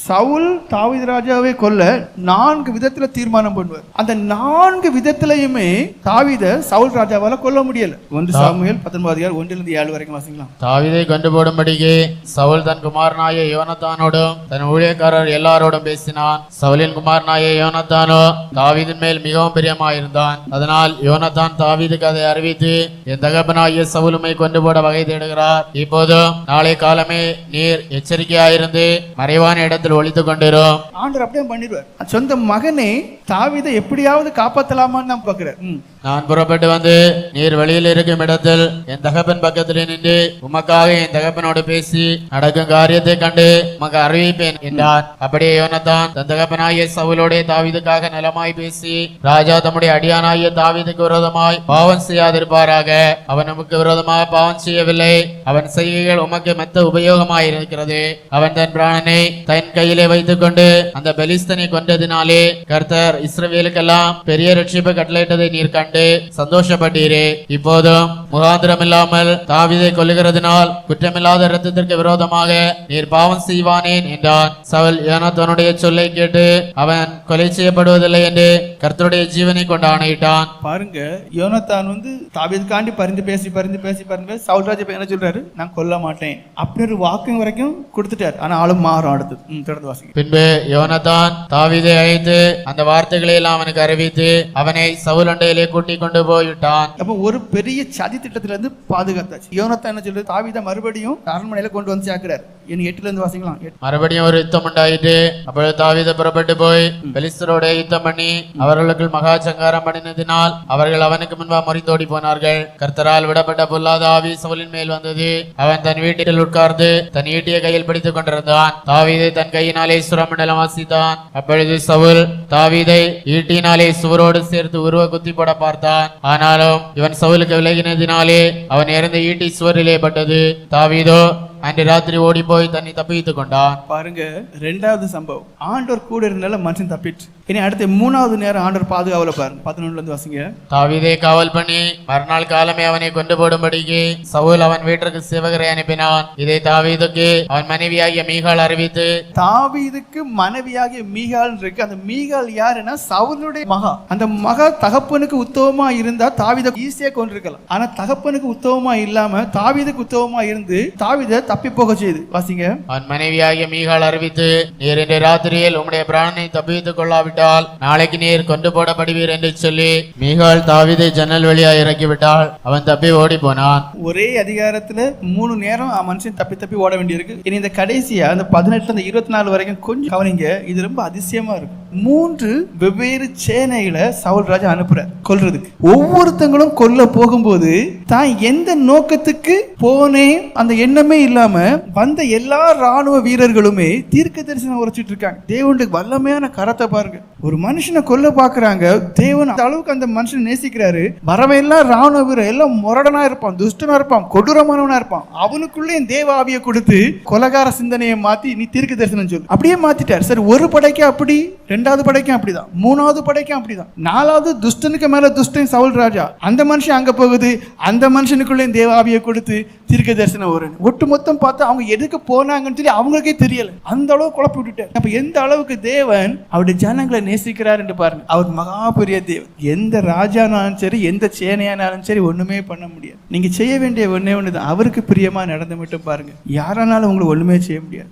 சவுல் தாவீது ராஜாவை கொல்ல 4 விதத்துல தீர்மானம் பண்ணுவார். அந்த 4 விதத்திலையுமே தாவீத சவுல் ராஜாவால கொல்ல முடியல. 1 சாமுவேல் 19:1-7 வரைக்கும் வாசிக்கலாம். தாவீதை கொண்டு போடும்படிக்கு சவுல் தன் குமாரனாய யோனத்தானோடும் தன் ஊழியக்காரர் எல்லாரோடும் பேசினான். சவுலின் குமாரனாய யோனத்தானோ தாவீதின் மேல் மிகவும் பிரியமாயிருந்தான். அதனால் யோனத்தான் தாவீதுக்கு அதை அறிவித்து, என் தகப்பனாகிய சவுலுமை கொண்டு போட வகை தேடுகிறார். இப்போதும் நாளை காலமே நீர் எச்சரிக்கையாயிருந்து மறைவான இடத்தில் ஒளித்துக் கொண்டிரும். ஆண்டவர் அப்படியே பண்ணிடுவார். சொந்த மகனை தாவீதை எப்படியாவது காப்பாற்றலாமான்னு நான் பார்க்கிறேன். நான் புறப்பட்டு வந்து நீர் வெளியில் இருக்கும் இடத்தில் என் தகப்பன் பக்கத்தில் நின்று உமக்காக என் தகப்பனோடு பேசி நடக்கும் காரியத்தை கண்டு உமக்கு அறிவிப்பேன் என்றான். அப்படியே யோனத்தான் தன் தகப்பனாகிய சவுலோட தாவீதுக்காக நலமாய் பேசி, ராஜா தம்முடைய அடியானாகிய தாவீதுக்கு விரோதமாய் பாவம் செய்யாதிருப்பாராக. அவன் உமக்கு விரோதமாக பாவம் செய்யவில்லை. அவன் செய்கைகள் உமக்கு மெத்த உபயோகமாய் இருக்கிறது. அவன் தன் பிராணனை தன் கையிலே வைத்துக் கொண்டு அந்த பெலிஸ்தனை கொண்டதினாலே கர்த்தர் இஸ்ரவேலுக்கெல்லாம் பெரிய ரட்சிப்பை கட்டளையிட்டதை நீர் கண்டு சந்தோஷப்பட்டீரே. இப்போதும் முகாந்திரம் இல்லாமல் தாவீதை கொல்லுகிறதுனால் குற்றமில்லாத இரத்தத்திற்கு விரோதமாக நீர் பாவம் செய்வானேன் என்றான். சவுல் யோனத்தானுடைய சொல்லை கேட்டு அவன் கொலை செய்யப்படுவதில்லை என்று கர்த்தருடைய ஜீவனை கொண்டு ஆணையிட்டான். பாருங்க, யோனத்தான் தாவீதுக்காண்டி பரிந்து பேசி சவுல் ராஜா என்ன சொல்றாரு, நான் கொல்ல மாட்டேன் அப்படி ஒரு வாக்கு வரைக்கும் கொடுத்துட்டார். ஆனா ஆளும் மாறும். அடுத்தது தொடர்ந்து வாசிங்க. பின்பு யோனத்தான் தாவீதை அழைத்து அந்த வார்த்தைகளை எல்லாம் அவனுக்கு அறிவித்து அவனை சவுல் அண்டையிலே கூட்டி கொண்டு போய்விட்டான். அப்ப ஒரு பெரிய சதி திட்டத்துல இருந்து பாதுகாத்தாச்சு. யோனத்தான் என்ன சொல்றது, தாவீதை மறுபடியும் அரண்மனையில கொண்டு வந்து சேர்க்கிறார். 8 வாசிக்கலாம். மறுபடியும் ஒரு யுத்தம் உண்டாயிட்டு அப்பொழுது தாவீது புறப்பட்டு போய் பெலிஸ்தரோட யுத்தம் பண்ணி அவர்களுக்கு மகா சங்காரம் பண்ணினதினால் அவர்கள் அவனுக்கு முன்பா முறிந்தோடி போனார்கள். கர்த்தரால் விடப்பட்ட பொல்லாத ஆவி சவுலின் மேல் வந்தது. அவன் தன் வீட்டில் உட்கார்ந்து தன் ஈட்டியை கையில் பிடித்துக் கொண்டிருந்தான். தாவீதை தன் கையினாலே சுரமண்டலம் வாசித்தான். அப்பொழுது சவுல் தாவீதை ஈட்டினாலே சுவரோடு சேர்த்து உருவ குத்தி போட பார்த்தான். ஆனாலும் இவன் சவுலுக்கு விலகினதினாலே அவன் இறந்த ஈட்டி சுவரிலே பட்டது. தாவீதோ அன்று ராத்திரி ஓடி போய் தன்னை தப்பித்துக் கொண்டான். பாருங்க, 2வது சம்பவம். ஆண்டவர் கூட இருந்தால மனுஷன் தப்பிட்டு. இனி அடுத்த 3வது நேரம் ஆண்டவர் பாதுகாவல பாருங்க. 11 வாசிங்க. தாவீதை காவல் பண்ணி மறுநாள் காலமே அவனை கொண்டு போடும்படிக்கு சவுல் அவன் வீட்டிற்கு சேவகரை அனுப்பினான். இதை தாவீதுக்கு அவன் மனைவியாகிய மீகாள் அறிவித்து, தாவீதுக்கு மனைவியாகிய மீகாள் இருக்கு. அந்த மீகாள் யாருன்னா சவுலுடைய மகா. அந்த மகா தகப்பனுக்கு உத்தவமா இருந்தா தாவீதை ஈஸியா கொண்டிருக்கலாம். ஆனா தகப்பனுக்கு உத்தவமா இல்லாம தாவீதுக்கு உத்தவமா இருந்து தாவீதை தப்பி போக செய்து. வாசிங்க. அவன் மனைவியாகிய மீகாள் அறிவித்து, நீர் இன்று ராத்திரியில் உம்முடைய பிராணனை தப்பித்துக் கொள்ளாவிட்டால் நாளைக்கு நீர் கொண்டு போடப்படுவீர் என்று சொல்லி மீகாள் தாவீதை ஜன்னல் வழியா இறக்கிவிட்டாள். அவன் தப்பி ஓடி போனான். ஒரே அதிகாரத்துல 3 நேரம் மனுஷன் தப்பி ஓட வேண்டியிருக்கு. இனி இந்த கடைசியா அந்த 18 24 வரைக்கும் கொஞ்சம் கவனிங்க. இது ரொம்ப அதிசயமா இருக்கு. 3 வெவ்வேறு சேனைகளை சவுல் ராஜா அனுப்புறார் கொல்றதுக்கு. ஒவ்வொருத்தங்களும் கொல்ல போகும்போது தான் எந்த நோக்கத்துக்கு போனேன் அந்த எண்ணமே இல்லாம வந்த எல்லா ராணுவ வீரர்களுமே தீர்க்க தரிசனம் உரைச்சிட்டு இருக்காங்க. தேவனுடைய வல்லமையான கரத்தை பாருங்க. ஒரு மனுஷனை கொல்ல பாக்குறாங்க. தேவன் அந்த அளவுக்கு அந்த மனுஷனை நேசிக்கிறாரு. வரவையெல்லாம் ராணுவ வீரர் எல்லாம் முரடனா இருப்பான், துஷ்டனா இருப்பான், கொடூரமானவனா இருப்பான். அவனுக்குள்ளே தேவ ஆவியை கொடுத்து கொலகார சிந்தனையை மாத்தி நீ தீர்க்க தரிசனம் சொல்லு அப்படியே மாத்திட்டார். சரி, ஒரு படைக்கு அப்படி, 2வது படைக்கும் அப்படிதான், 3வது படைக்கும் அப்படிதான், 4வது துஷ்டனுக்கு மேல துஷ்டன் சவுல் ராஜா. அந்த மனுஷன் அங்க போகுது, அந்த மனுஷனுக்குள்ளே தேவ ஆவியை கொடுத்து தீர்க்க தரிசனம் வரும். ஒட்டு மொத்தம் பார்த்தா அவங்க எதுக்கு போனாங்கன்னு சொல்லி அவங்களுக்கே தெரியல. அந்த அளவு குழப்பி விட்டுட்டார். அப்ப எந்த அளவுக்கு தேவன் அவருடைய ஜனங்களை நேசிக்கிறார் என்று பாருங்க. அவர் மகா பெரிய தேவன். எந்த ராஜானாலும் சரி, எந்த சேனையானாலும் சரி, ஒண்ணுமே பண்ண முடியாது. நீங்க செய்ய வேண்டிய ஒண்ணே ஒண்ணுதான், அவருக்கு பிரியமா நடந்து மட்டும் பாருங்க. யாரானாலும் உங்களை ஒண்ணுமே செய்ய முடியாது.